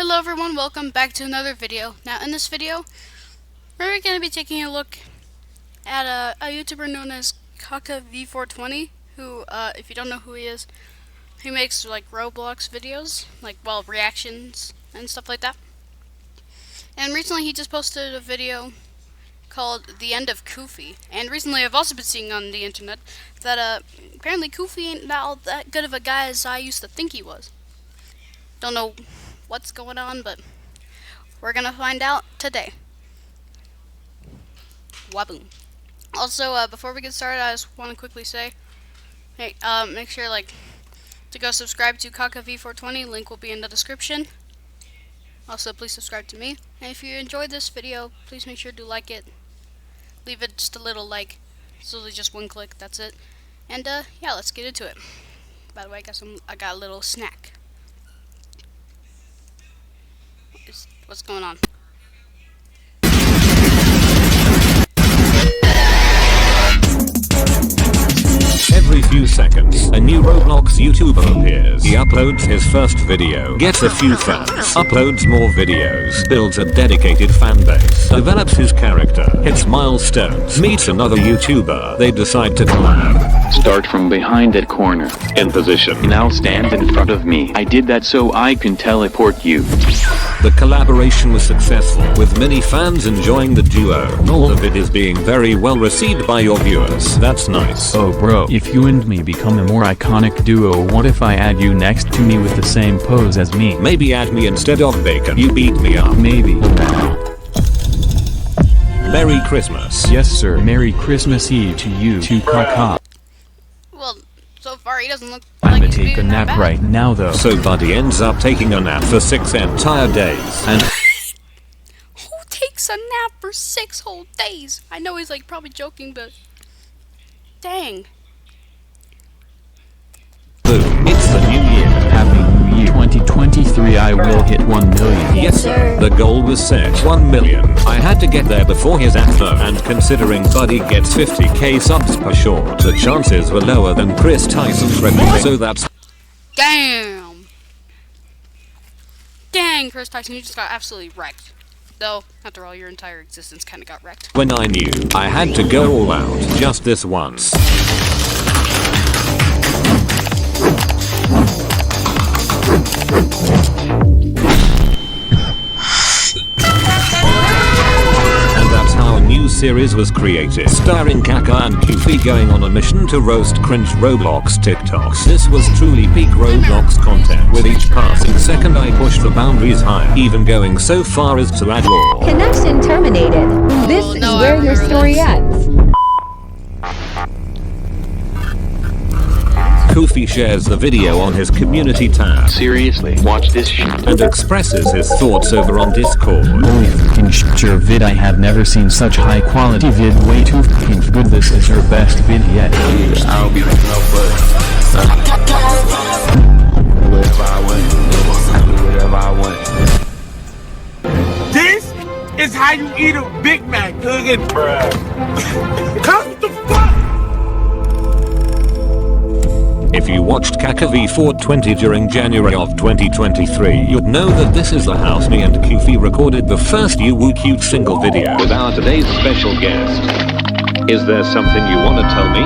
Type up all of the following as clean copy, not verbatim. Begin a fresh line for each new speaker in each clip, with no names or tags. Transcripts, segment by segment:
Hello everyone, welcome back to another video. Now in this video, we're going to be taking a look at a YouTuber known as Koofy, who, if you don't know who he is, he makes like Roblox videos, like, well, reactions and stuff like that. And recently he just posted a video called The End of Koofy. And recently I've also been seeing on the internet that apparently Koofy ain't now that good of a guy as I used to think he was. Don't know what's going on, but we're gonna find out today. Waboom. Also, before we get started, I just want to quickly say, hey, make sure to go subscribe to Koofy. Link will be in the description. Also, please subscribe to me. And if you enjoyed this video, please make sure to like it. Leave it just a little like. It's only just one click. That's it. And yeah, let's get into it. By the way, I got a little snack. What's going on?
Every few seconds, a new Roblox YouTuber appears. He uploads his first video, gets a few fans, uploads more videos, builds a dedicated fan base, develops his character, hits milestones, meets another YouTuber. They decide to collab.
Start from behind that corner.
In position.
Now stand in front of me. I did that so I can teleport you.
The collaboration was successful, with many fans enjoying the duo. All of it is being very well received by your viewers. That's nice.
Oh bro, if you and me become a more iconic duo, what if I add you next to me with the same pose as me?
Maybe add me instead of bacon. You beat me up.
Maybe.
Merry Christmas.
Yes sir, Merry Christmas Eve to you too, Kaka.
Well, so far he doesn't look
I'm
like
gonna
he's
take a
being that
nap
bad.
right now though.
So Buddy ends up taking a nap for 6 entire days. And
Who takes a nap for 6 whole days? I know he's probably joking, but dang.
boom, it's the new year.
Happy New Year 2023, I will hit 1 million.
Yes sir. The goal was set 1 million. I had to get there before his after, and considering Buddy gets 50k subs per short, the chances were lower than Chris Tyson's record, so that's
Damn. Dang, Chris Tyson, you just got absolutely wrecked. Though, after all, your entire existence kinda got wrecked.
when I knew I had to go all out, just this once. And that's how a new series was created, starring Kaka and Koofy going on a mission to roast cringe Roblox TikToks. This was truly peak Roblox content. With each passing second I pushed the boundaries higher, even going so far as to add lore.
Connection terminated. This is
no, I
where your
remember
story
this.
ends.
Koofy shares the video on his community tab
Seriously, watch this shit.
and expresses his thoughts over on Discord.
Holy fucking shit, your vid, I have never seen such high quality vid, way too fucking good. This is your best vid yet.
I'll be like no whatever I want. This is how you eat a Big Mac, cooking, bruh. Come the fuck.
If you watched Koofy 420 during January of 2023, you'd know that this is the house me and Koofy recorded the first Woo Cute single video with our today's special guest. Is there something you want to tell me?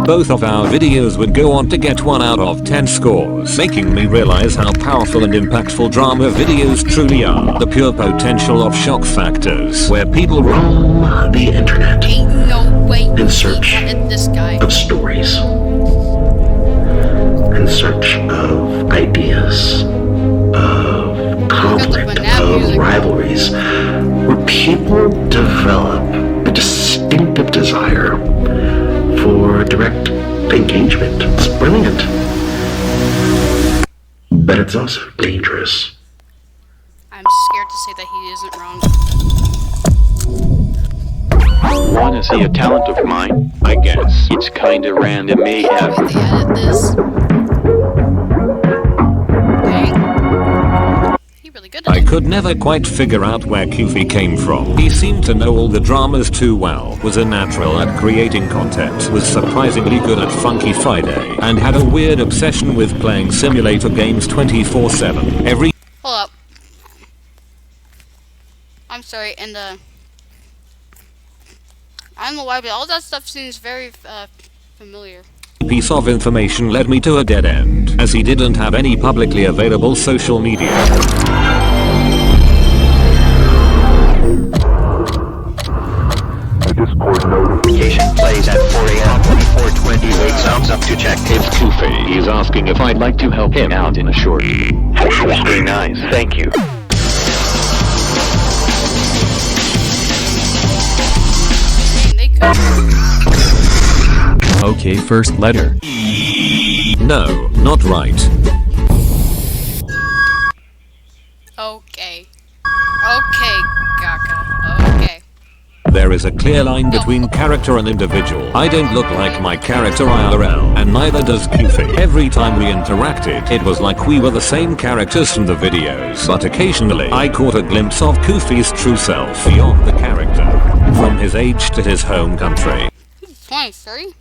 Both of our videos would go on to get 1 out of 10 scores, making me realize how powerful and impactful drama videos truly are. The pure potential of shock factors, where people
Roam the internet
Ain't no way
in search
he wanted this guy.
of stories, in search of ideas, of conflict, of rivalries, where people develop a distinctive desire for direct engagement. It's brilliant, but it's also dangerous.
I'm scared to say that he isn't wrong.
Wanna see a talent of mine?
I guess.
It's kinda random AF.
Really edit this. Dang. He really good at
I
it.
could never quite figure out where Koofy came from. He seemed to know all the dramas too well, was a natural at creating content, was surprisingly good at Funky Friday, and had a weird obsession with playing simulator games 24/7.
Hold up. I'm sorry, and I don't know why, but all that stuff seems very familiar.
Piece of information led me to a dead end, as he didn't have any publicly available social media.
The Discord notification plays at 4 a.m. 24:20. Wake thumbs up to check.
It's Koofy. He's asking if I'd like to help him out in a short. Very nice, thank you.
They could.
Okay, first letter.
No, not right.
Okay. Okay, Gaka. Okay.
There is a clear line between character and individual. I don't look like my character IRL, and neither does Koofy. Every time we interacted, it was like we were the same characters from the videos. But occasionally, I caught a glimpse of Koofy's true self beyond the character. From his age to his home country.
23?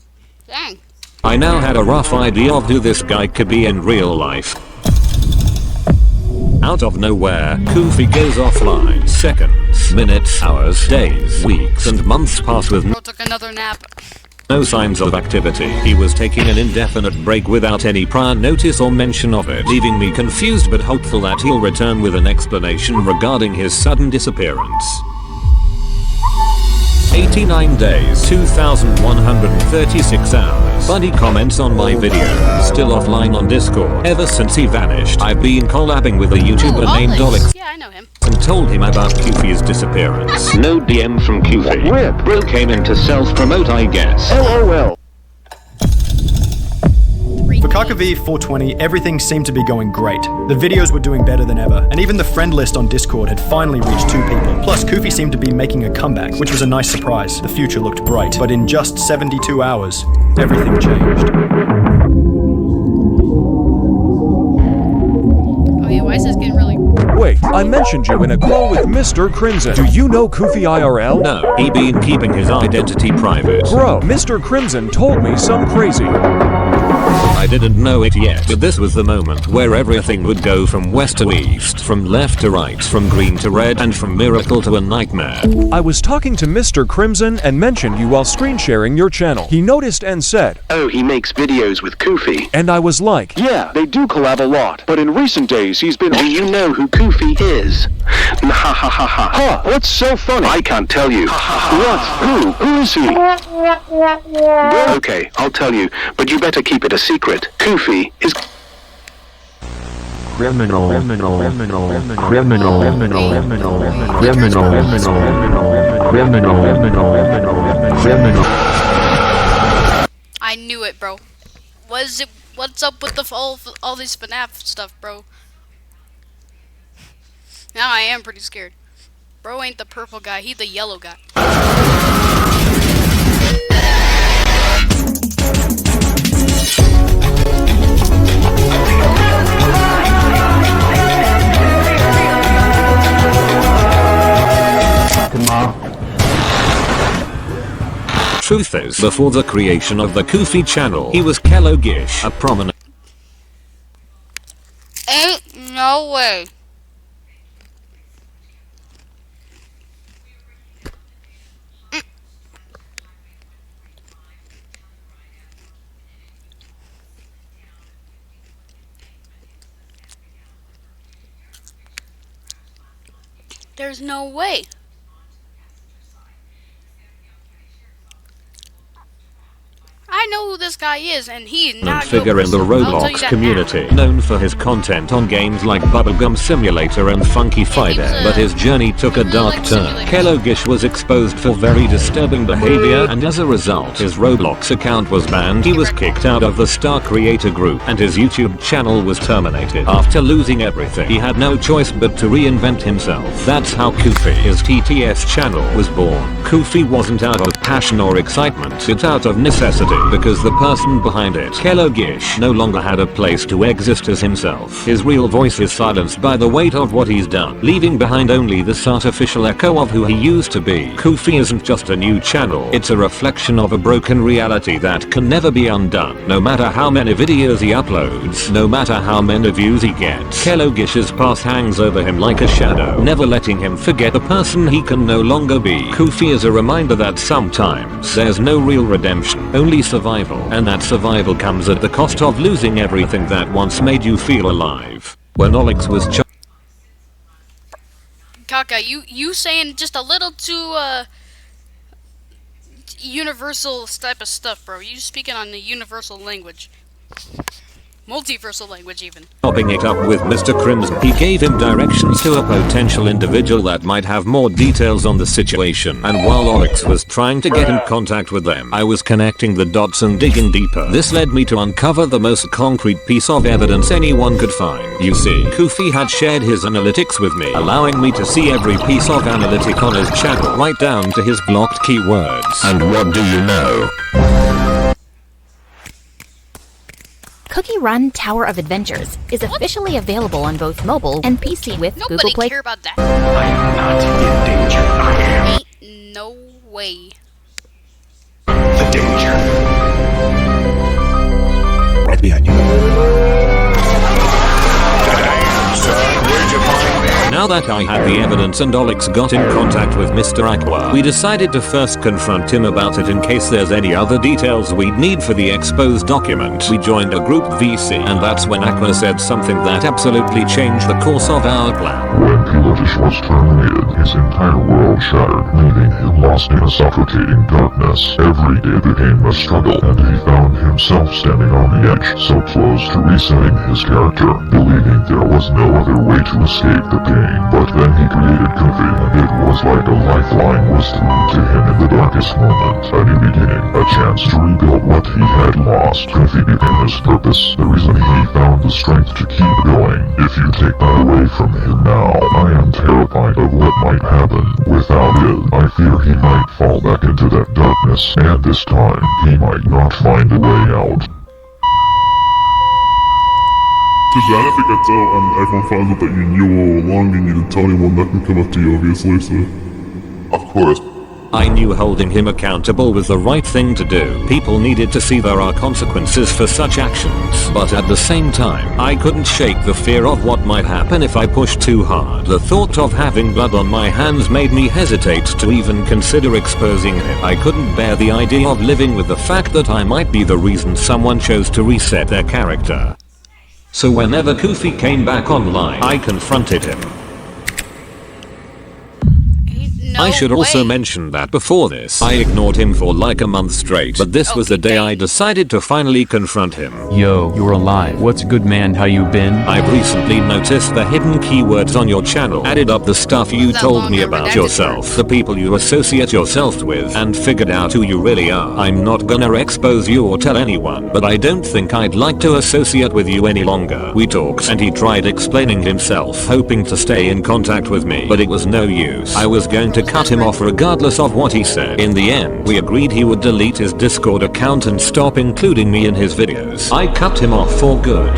Dang.
I now had a rough idea of who this guy could be in real life. Out of nowhere, Koofy goes offline. Seconds, minutes, hours, days, weeks, and months pass with
Bro took another nap.
no signs of activity. He was taking an indefinite break without any prior notice or mention of it, leaving me confused but hopeful that he'll return with an explanation regarding his sudden disappearance. 89 days, 2,136 hours. Buddy comments on my video. Still offline on Discord. Ever since he vanished, I've been collabing with a YouTuber named
Alex.
Alex
Yeah, I know him.
and told him about Koofy's disappearance.
No DM from Koofy.
Rip.
Bro came in to self-promote, I guess.
LOL.
For Koofy 420, everything seemed to be going great. The videos were doing better than ever, and even the friend list on Discord had finally reached 2 people. Plus, Koofy seemed to be making a comeback, which was a nice surprise. The future looked bright. But in just 72 hours, everything changed.
Oh yeah, why is this getting really...
Wait, I mentioned you in a call with Mr. Crimson. Do you know Koofy IRL?
No, he been keeping his identity private.
Bro, Mr. Crimson told me some crazy.
I didn't know it yet, but this was the moment where everything would go from west to east, from left to right, from green to red, and from miracle to a nightmare.
I was talking to Mr. Crimson and mentioned you while screen sharing your channel. He noticed and said,
Oh, he makes videos with Koofy.
and I was like,
Yeah, they do collab a lot, but in recent days he's been. Do you know who Koofy is? Ha ha ha ha. Huh, what's so funny? I can't tell you. What? Who? Who is he? Okay, I'll tell you, but you better keep it a secret. Koofy is
Criminal.
I knew it, bro. What is it? What's up with the all these FNAF stuff, bro? Now I am pretty scared. Bro ain't the purple guy, he the yellow guy.
Truth is, before the creation of the Koofy channel, he was Kellogish, a prominent
Ain't no way. There's no way. I know who this guy is, and he's not
figure in the Roblox community, known for his content on games like Bubblegum Simulator and Funky Friday, but his journey took a dark turn. Kellogish was exposed for very disturbing behavior, and as a result, his Roblox account was banned, he was kicked out of the Star Creator Group, and his YouTube channel was terminated. After losing everything, he had no choice but to reinvent himself. That's how Koofy, his TTS channel, was born. Koofy wasn't out of passion or excitement, it's out of necessity, because the person behind it. Gish no longer had a place to exist as himself. His real voice is silenced by the weight of what he's done, leaving behind only this artificial echo of who he used to be. Koofy isn't just a new channel, it's a reflection of a broken reality that can never be undone. No matter how many videos he uploads, no matter how many views he gets, Gish's past hangs over him like a shadow, never letting him forget the person he can no longer be. Koofy is a reminder that sometimes there's no real redemption, only survival, and that survival comes at the cost of losing everything that once made you feel alive. When Alex was
Kaka, you saying just a little too universal type of stuff, bro. You speaking on the universal language. Multiversal language, even.
Topping it up with Mr. Crimson, he gave him directions to a potential individual that might have more details on the situation, and while Oryx was trying to get in contact with them, I was connecting the dots and digging deeper. This led me to uncover the most concrete piece of evidence anyone could find. You see, Koofy had shared his analytics with me, allowing me to see every piece of analytic on his channel, right down to his blocked keywords.
And what do you know?
Cookie Run Tower of Adventures is officially available on both mobile and PC with
Nobody
Google Play.
care about that.
I am not in danger. I am
Ain't no way.
the danger. Right behind you.
Now that I had the evidence and Alex got in contact with Mr. Aqua, we decided to first confront him about it in case there's any other details we'd need for the exposed document. We joined a group VC, and that's when Aqua said something that absolutely changed the course of our plan.
When Pilatus was terminated, his entire world shattered, leaving him lost in a suffocating darkness. Every day became a struggle, and he found himself standing on the edge, so close to resetting his character, believing there was no other way to escape the pain. But then he created Koofy, and it was like a lifeline was thrown to him in the darkest moment. A new beginning, a chance to rebuild what he had lost. Koofy became his purpose, the reason he found the strength to keep going. If you take that away from him now, I am terrified of what might happen. Without it, I fear he might fall back into that darkness, and this time, he might not find a way out.
To be honest, I think that's out, and everyone found out that you knew all along and you didn't tell anyone. That can come up to you, obviously, so...
Of course.
I knew holding him accountable was the right thing to do. People needed to see there are consequences for such actions. But at the same time, I couldn't shake the fear of what might happen if I pushed too hard. The thought of having blood on my hands made me hesitate to even consider exposing him. I couldn't bear the idea of living with the fact that I might be the reason someone chose to reset their character. So whenever Koofy came back online, I confronted him. I should also mention that before this, I ignored him for like a month straight, but this was the day I decided to finally confront him.
Yo, you're alive. What's good, man? How you been?
I've recently noticed the hidden keywords on your channel, added up the stuff you told me about yourself, the people you associate yourself with, and figured out who you really are. I'm not gonna expose you or tell anyone, but I don't think I'd like to associate with you any longer. We talked, and he tried explaining himself, hoping to stay in contact with me, but it was no use. I was going to cut him off regardless of what he said. In the end, we agreed he would delete his Discord account and stop including me in his videos. I cut him off for good.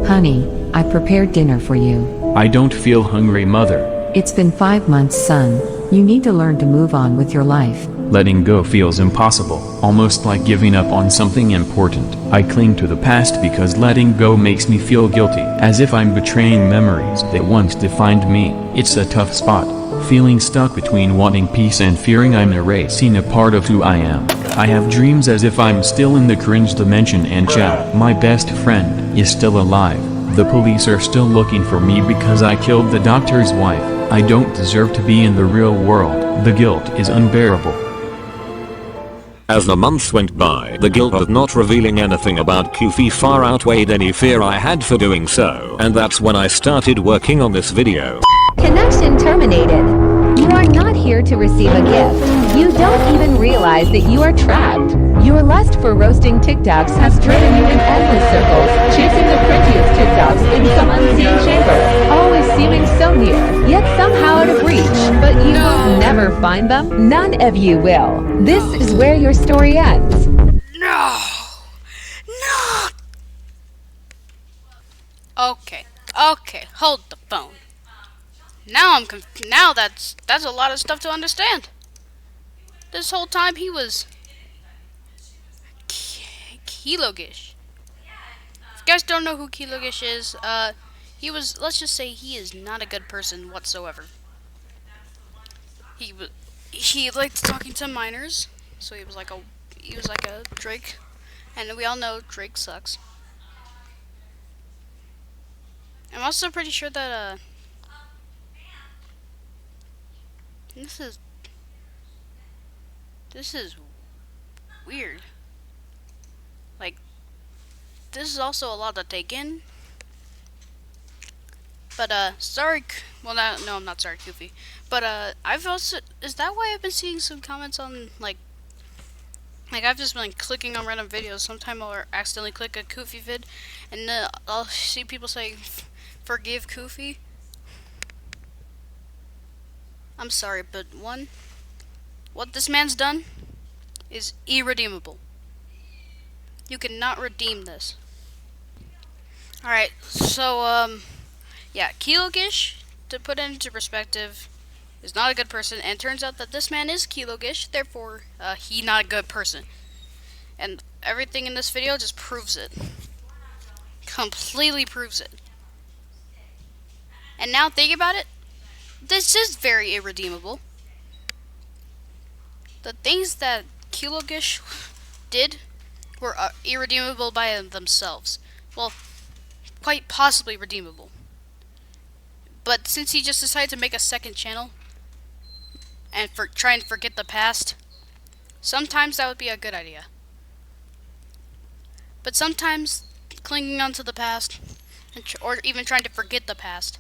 Honey, I prepared dinner for you.
I don't feel hungry, mother.
It's been 5 months, son. You need to learn to move on with your life.
Letting go feels impossible, almost like giving up on something important. I cling to the past because letting go makes me feel guilty, as if I'm betraying memories that once defined me. It's a tough spot, feeling stuck between wanting peace and fearing I'm erasing a part of who I am. I have dreams as if I'm still in the cringe dimension and Chow, my best friend, is still alive. The police are still looking for me because I killed the doctor's wife. I don't deserve to be in the real world. The guilt is unbearable.
As the months went by, the guilt of not revealing anything about Koofy far outweighed any fear I had for doing so, and that's when I started working on this video.
Connection terminated. You are not here to receive a gift. You don't even realize that you are trapped. Your lust for roasting TikToks has driven you in endless circles, chasing the prettiest TikToks in some unseen chamber, always seeming so near, yet somehow out of reach. But you will never find them. None of you will. This is where your story ends.
No! No! Okay. Okay, hold the phone. Now now that's a lot of stuff to understand. This whole time he was Kilogish. If you guys don't know who Kilogish is, he was, let's just say he is not a good person whatsoever. He liked talking to minors, so he was like a Drake, and we all know Drake sucks. I'm also pretty sure that this is weird. Like, this is also a lot to take in. But sorry, well no, I'm not sorry, Koofy. But I've also, is that why I've been seeing some comments on like I've just been clicking on random videos. Sometimes I'll accidentally click a Koofy vid, and I'll see people say, "Forgive Koofy." I'm sorry, but one, what this man's done is irredeemable. You cannot redeem this. Alright, so, yeah, Kilogish, to put it into perspective, is not a good person, and it turns out that this man is Kilogish, therefore, he not a good person. And everything in this video just proves it. Completely proves it. And now think about it, this is very irredeemable. The things that Kilogish did were irredeemable by themselves. Well, quite possibly redeemable. But since he just decided to make a second channel and try and forget the past, sometimes that would be a good idea. But sometimes clinging on to the past, or even trying to forget the past,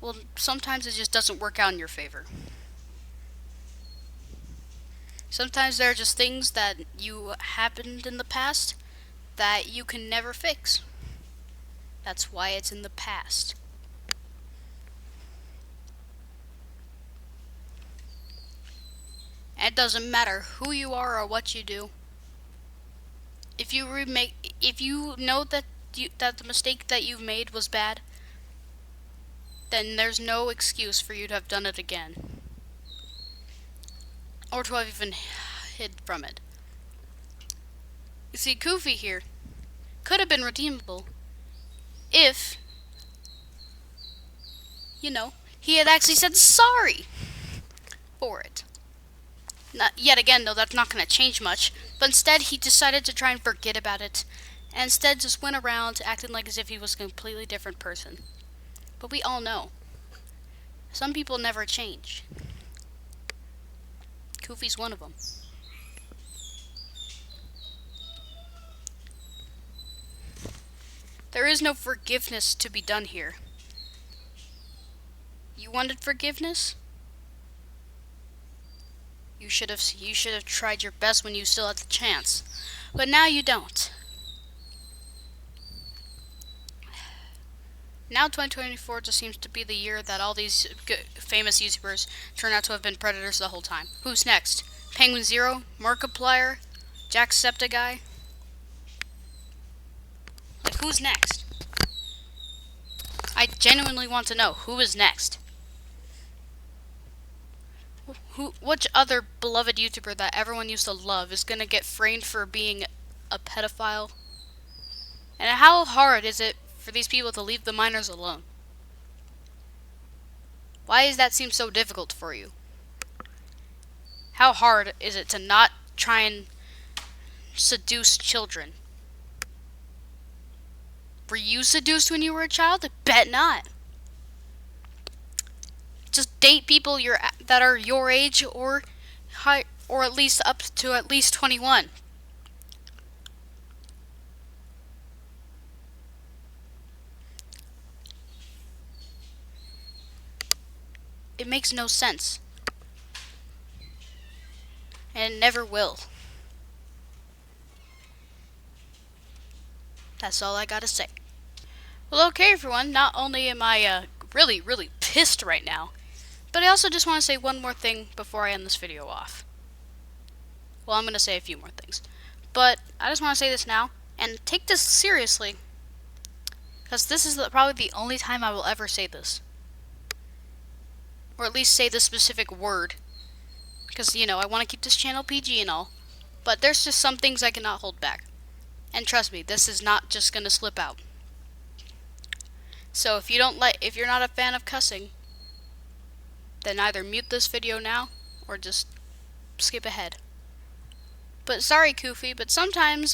well, sometimes it just doesn't work out in your favor. Sometimes there are just things that you happened in the past that you can never fix. That's why it's in the past. And it doesn't matter who you are or what you do. If you know that the mistake that you've made was bad, then there's no excuse for you to have done it again, or to have even hid from it. You see, Koofy here could have been redeemable if, you know, he had actually said sorry for it. Not, yet again, though, that's not going to change much, but instead he decided to try and forget about it, and instead just went around acting like as if he was a completely different person. But we all know, some people never change. Koofy's one of them. There is no forgiveness to be done here. You wanted forgiveness? You should have tried your best when you still had the chance. But now you don't. Now 2024 just seems to be the year that all these famous YouTubers turn out to have been predators the whole time. Who's next? Penguin Zero? Markiplier? Jacksepticeye? Like, who's next? I genuinely want to know who is next. Which other beloved YouTuber that everyone used to love is gonna get framed for being a pedophile? And how hard is it for these people to leave the minors alone? Why does that seem so difficult for you? How hard is it to not try and seduce children? Were you seduced when you were a child? I bet not. Just date people that are your age or at least up to at least 21. It makes no sense. and never will. That's all I gotta say. Well, okay, everyone. Not only am I really, really pissed right now, but I also just want to say one more thing before I end this video off. Well, I'm going to say a few more things. But I just want to say this now, and take this seriously, because this is probably the only time I will ever say this. Or at least say this specific word. Because, you know, I want to keep this channel PG and all. But there's just some things I cannot hold back. And trust me, this is not just going to slip out. So if you're not a fan of cussing, then either mute this video now, or just skip ahead. But sorry, Koofy, but sometimes,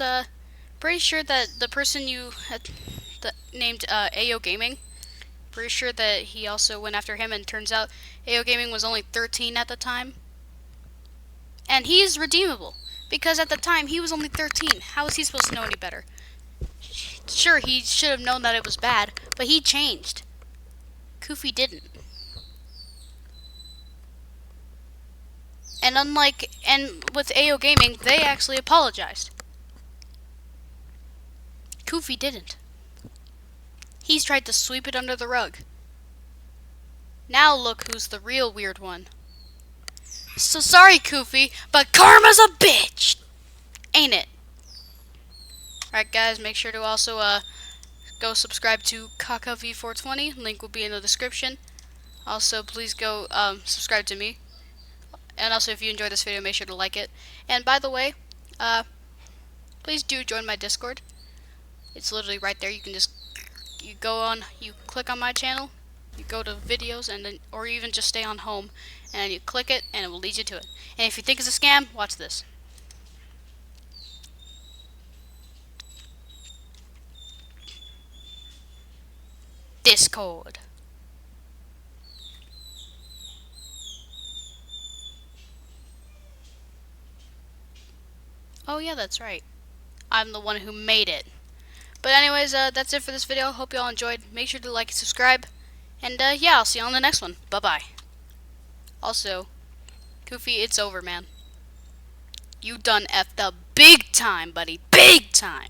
pretty sure that the person you had named AO Gaming, pretty sure that he also went after him, and turns out AO Gaming was only 13 at the time. And he's redeemable, because at the time he was only 13. How was he supposed to know any better? Sure, he should have known that it was bad, but he changed. Koofy didn't. And with AO Gaming, they actually apologized. Koofy didn't. He's tried to sweep it under the rug. Now look who's the real weird one. So sorry, Koofy, but karma's a bitch! Ain't it? Alright guys, make sure to also go subscribe to KakaV420. Link will be in the description. Also, please go subscribe to me. And also, if you enjoyed this video, make sure to like it. And by the way, please do join my Discord. It's literally right there. You can just you click on my channel, you go to videos, and then, or even just stay on home, and then you click it, and it will lead you to it. And if you think it's a scam, watch this. Discord. Oh yeah, that's right. I'm the one who made it. But anyways, that's it for this video. Hope you all enjoyed. Make sure to like and subscribe. And yeah, I'll see you on the next one. Bye-bye. Also, Koofy, it's over, man. You done effed up big time, buddy. Big time.